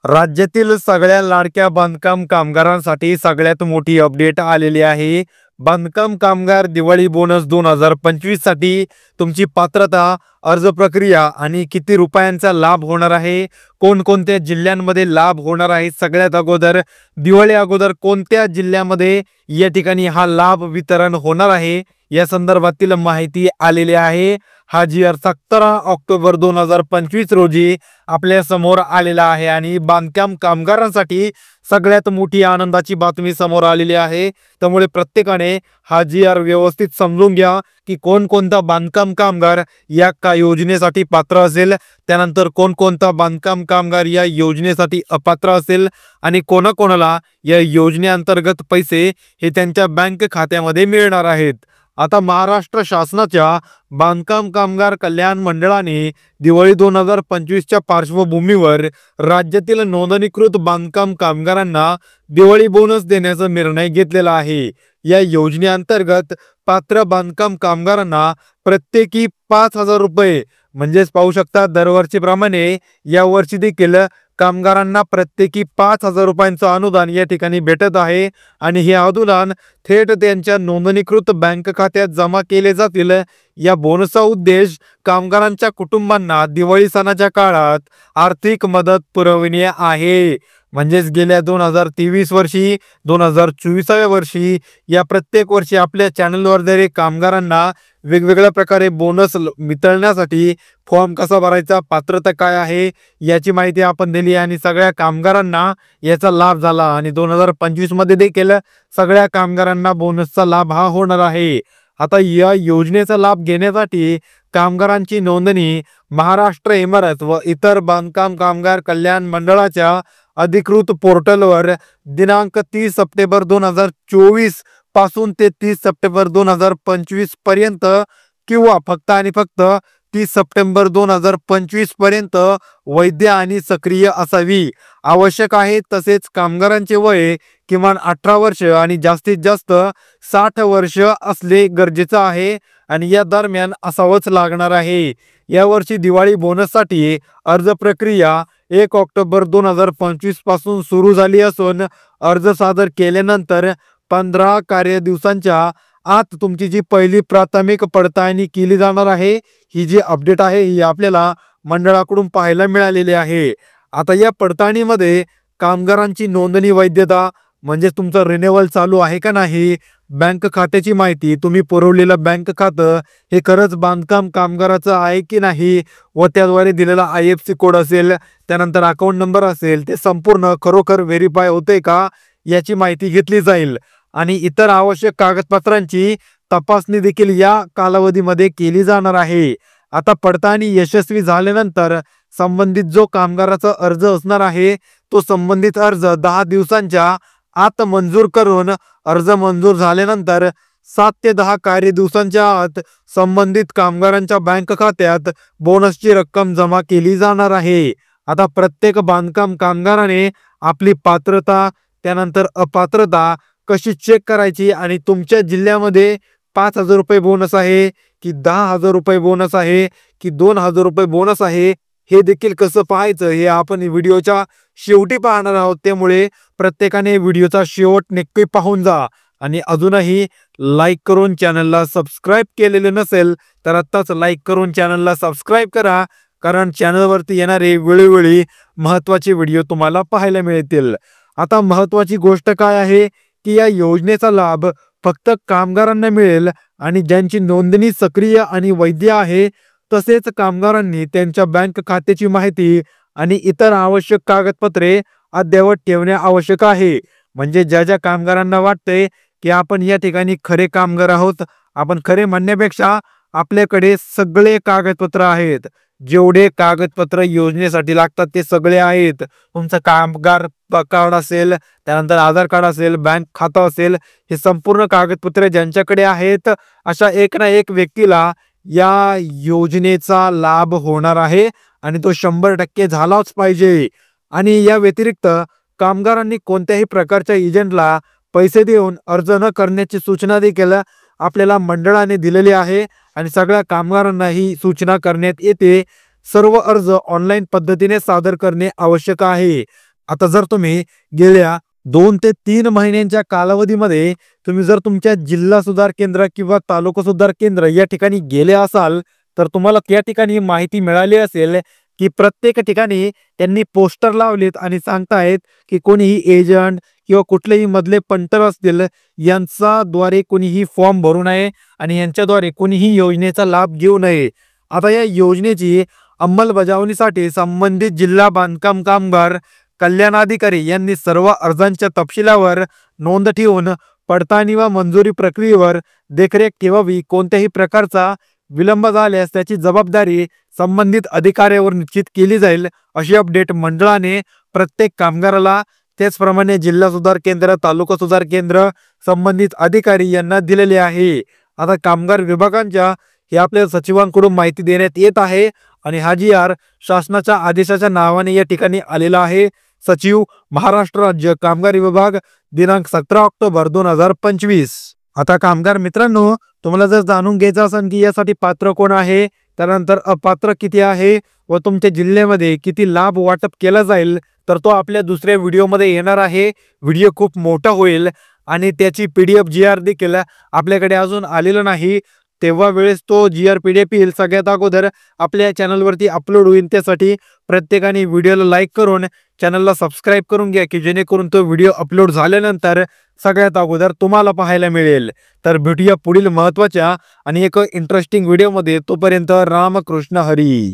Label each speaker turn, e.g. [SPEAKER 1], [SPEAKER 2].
[SPEAKER 1] राज्यातील सगळ्या लाडक्या बांधकाम कामगारांसाठी सगळ्यात मोठी अपडेट आलेली आहे. बांधकाम कामगार दिवाळी बोनस 2025 साठी तुमची पात्रता, अर्ज प्रक्रिया आणि किती रुपयांचा लाभ होणार आहे, कोणकोणत्या जिल्ह्यांमध्ये लाभ होणार आहे, सगळ्यात अगोदर दिवाळी अगोदर कोणत्या जिल्ह्यामध्ये या ठिकाणी हा लाभ वितरण होणार आहे या संदर्भातील माहिती आलेली आहे. हा जी 17 ऑक्टोबर 2025 रोजी आपल्या समोर आलेला आहे आणि बांधकाम कामगारांसाठी सगळ्यात मोठी आनंदाची बातमी समोर आलेली आहे. त्यामुळे प्रत्येकाने हा जी व्यवस्थित समजून घ्या की कोणकोणता बांधकाम कामगार या योजनेसाठी पात्र असेल, त्यानंतर कोणकोणता बांधकाम कामगार या योजनेसाठी अपात्र असेल आणि कोणाकोणाला या योजनेअंतर्गत पैसे हे त्यांच्या बँक खात्यामध्ये मिळणार आहेत. आता महाराष्ट्र शासनाच्या बांधकाम कामगार कल्याण मंडळाने दिवाळी 2025च्या पार्श्वभूमीवर राज्यातील नोंदणीकृत बांधकाम कामगारांना दिवाळी बोनस देण्याचा निर्णय घेतलेला आहे. या योजनेअंतर्गत पात्र बांधकाम कामगारांना प्रत्येकी 5,000 रुपये म्हणजेच पाहू शकता दरवर्षीप्रमाणे यावर्षी देखील कामगारांना प्रत्येकी 5,000 रुपयांचं अनुदान या ठिकाणी भेटत आहे आणि हे अनुदान थेट त्यांच्या नोंदणीकृत बँक खात्यात जमा केले जातील. या बोनसचा उद्देश कामगारांच्या कुटुंबांना दिवाळी सणाच्या काळात आर्थिक मदत पुरवणे आहे. म्हणजेच गेल्या 2023 वर्षी 2024व्या वर्षी या प्रत्येक वर्षी आपल्या चॅनलवर जरी कामगारांना वेगवेगळ्या प्रकारे बोनस वितरण्यासाठी फॉर्म कसा भरायचा, पात्रता काय आहे याची माहिती आपण दिली आणि सगळ्या कामगारांना याचा लाभ झाला आणि 2025 मध्ये देखील सगळ्या कामगारांना बोनसचा लाभ हा होणार आहे. आता या योजनेचा लाभ घेण्यासाठी कामगारांची नोंदणी महाराष्ट्र इमारत व इतर बांधकाम कामगार कल्याण मंडळाच्या अधिकृत पोर्टलवर दिनांक 30 सप्टेंबर 2024 पासून ते 30 सप्टेंबर 2025 पर्यंत किंवा फक्त आणि फक्त 30 सप्टेंबर 2025 पर्यंत वैध आणि सक्रिय असावी आवश्यक आहे. तसेच कामगारांचे वय किमान 18 वर्ष आणि जास्तीत जास्त 60 वर्ष असले गरजेचं आहे आणि या दरम्यान असावंच लागणार आहे. यावर्षी दिवाळी बोनससाठी अर्ज प्रक्रिया 1 ऑक्टोबर 2025 पासून सुरू झाली असून अर्ज सादर केल्यानंतर 15 कार्यदिवसांच्या आत तुमची जी पहिली प्राथमिक पडताळणी केली जाणार आहे. ही जी अपडेट आहे ही आपल्याला मंडळाकडून पाहायला मिळालेली आहे. आता या पडताळणीमध्ये कामगारांची नोंदणी वैधता म्हणजे तुमचं रिन्युअल चालू आहे का नाही, बँक खात्याची माहिती, तुम्ही पुरवलेलं बँक खातं हे खरंच बांधकाम कामगाराचं आहे की नाही व त्याद्वारे दिलेला IFSC कोड असेल, त्यानंतर अकाउंट नंबर असेल, ते संपूर्ण खरोखर व्हेरीफाय होते का याची माहिती घेतली जाईल आणि इतर आवश्यक कागदपत्रांची तपासणी देखील या कालावधीमध्ये केली जाणार आहे. आता पडताळणी यशस्वी झाल्यानंतर संबंधित जो कामगाराचा अर्ज असणार आहे तो संबंधित अर्ज 10 दिवसांच्या आत मंजूर करून अर्ज मंजूर झाल्यानंतर 7 ते 10 कार्यदिवसांच्या आत संबंधित कामगारांच्या बँक खात्यात बोनसची रक्कम जमा केली जाणार आहे. आता प्रत्येक बांधकाम कामगाराने आपली पात्रता त्यानंतर अपात्रता कशी चेक करायची आणि तुमच्या जिल्ह्यामध्ये 5,000 रुपये बोनस आहे की 10,000 रुपये बोनस आहे की 2,000 रुपये बोनस आहे हे देखील कसं पाहायचं हे आपण व्हिडिओच्या शेवटी पाहणार आहोत. त्यामुळे प्रत्येकाने व्हिडिओचा शेवट नक्की पाहून जा आणि अजूनही लाईक करून चॅनलला सबस्क्राईब केलेले नसेल तर आत्ताच लाईक करून चॅनलला सबस्क्राईब करा, कारण चॅनलवरती येणारे वेळोवेळी महत्त्वाचे व्हिडिओ तुम्हाला पाहायला मिळतील. आता महत्त्वाची गोष्ट काय आहे की या योजनेचा लाभ फक्त कामगारांना मिळेल आणि ज्यांची नोंदणी सक्रिय आणि वैध आहे. तसेच कामगारांनी त्यांच्या बँक खात्याची माहिती आणि इतर आवश्यक कागदपत्रे अद्ययावत ठेवणे आवश्यक आहे. म्हणजे ज्या ज्या कामगारांना वाटते की आपण या ठिकाणी खरे कामगार आहोत, आपण खरे म्हणण्यापेक्षा आपल्याकडे सगळे कागदपत्र आहेत, जेवढे कागदपत्र योजनेसाठी लागतात ते सगळे आहेत. तुमचं कामगार कार्ड असेल, त्यानंतर आधार कार्ड असेल, बँक खातं असेल, हे संपूर्ण कागदपत्रे ज्यांच्याकडे आहेत अशा एक ना एक व्यक्तीला या योजनेचा लाभ होणार आहे आणि तो 100% झालाच पाहिजे. आणि या व्यतिरिक्त कामगारांनी कोणत्याही प्रकारच्या एजंटला पैसे देऊन अर्ज न करण्याची सूचना देखील आपल्याला मंडळाने दिलेली आहे आणि सगळ्या कामगारांना ही सूचना करण्यात येते. सर्व अर्ज ऑनलाईन पद्धतीने सादर करणे आवश्यक आहे. आता जर तुम्ही गेल्या 2 ते 3 महिन्यांच्या कालावधीमध्ये तुम्ही जर तुमच्या जिल्हा सुधार केंद्र किंवा तालुका सुधार केंद्र या ठिकाणी गेले असाल, तर तुम्हाला त्या ठिकाणी माहिती मिळाली असेल, की प्रत्येक ठिकाणी त्यांनी पोस्टर लावलेत आणि सांगतायत, की कोणीही एजंट किंवा कुठलेही मधले पंटर असतील, यांच्याद्वारे कोणीही फॉर्म भरू नये आणि यांच्याद्वारे कोणीही योजनेचा लाभ घेऊ नये. आता या योजनेची अंमलबजावणीसाठी संबंधित जिल्हा बांधकाम कामगार कल्याणाधिकारी यांनी सर्व अर्जांच्या तपशिलावर नोंद ठेवून पडताळणी व मंजुरी प्रक्रियेवर देखरेख ठेवावी. कोणत्याही प्रकारचा विलंब झाल्यास त्याची जबाबदारी संबंधित अधिकाऱ्यावर निश्चित केली जाईल, अशी अपडेट मंडळाने प्रत्येक कामगाराला, त्याचप्रमाणे जिल्हा सुधार केंद्र, तालुका सुधार केंद्र, संबंधित अधिकारी यांना दिलेले आहे. आता कामगार विभागांच्या हे आपल्या सचिवांकडून माहिती देण्यात येत आहे आणि हा जी शासनाच्या आदेशाच्या नावाने या ठिकाणी आलेला आहे. सचिव, महाराष्ट्र राज्य कामगार विभाग, दिनांक 17 ऑक्टोबर 2025. आता कामगार मित्रांनो, तुम्हाला जर जाणून घ्यायचं असेल की यासाठी पात्र कोण आहे, त्यानंतर अपात्र किती आहे व तुमच्या जिल्ह्यामध्ये किती लाभ वाटप केला जाईल, तर तो आपल्या दुसऱ्या व्हिडिओमध्ये येणार आहे. व्हिडिओ खूप मोठा होईल आणि त्याची PDF GR देखील आपल्याकडे अजून आलेलं नाही. तेव्हा वेळेस तो GR PDF येईल सगळ्यात अगोदर आपल्या चॅनलवरती अपलोड होईल. त्यासाठी प्रत्येकाने व्हिडिओला लाईक करून चॅनलला सबस्क्राईब करून घ्या, की जेणेकरून तो व्हिडिओ अपलोड झाल्यानंतर सगळ्यात अगोदर तुम्हाला पाहायला मिळेल. तर भेटूया पुढील महत्त्वाच्या आणि एक इंटरेस्टिंग व्हिडिओमध्ये. तोपर्यंत रामकृष्ण हरी.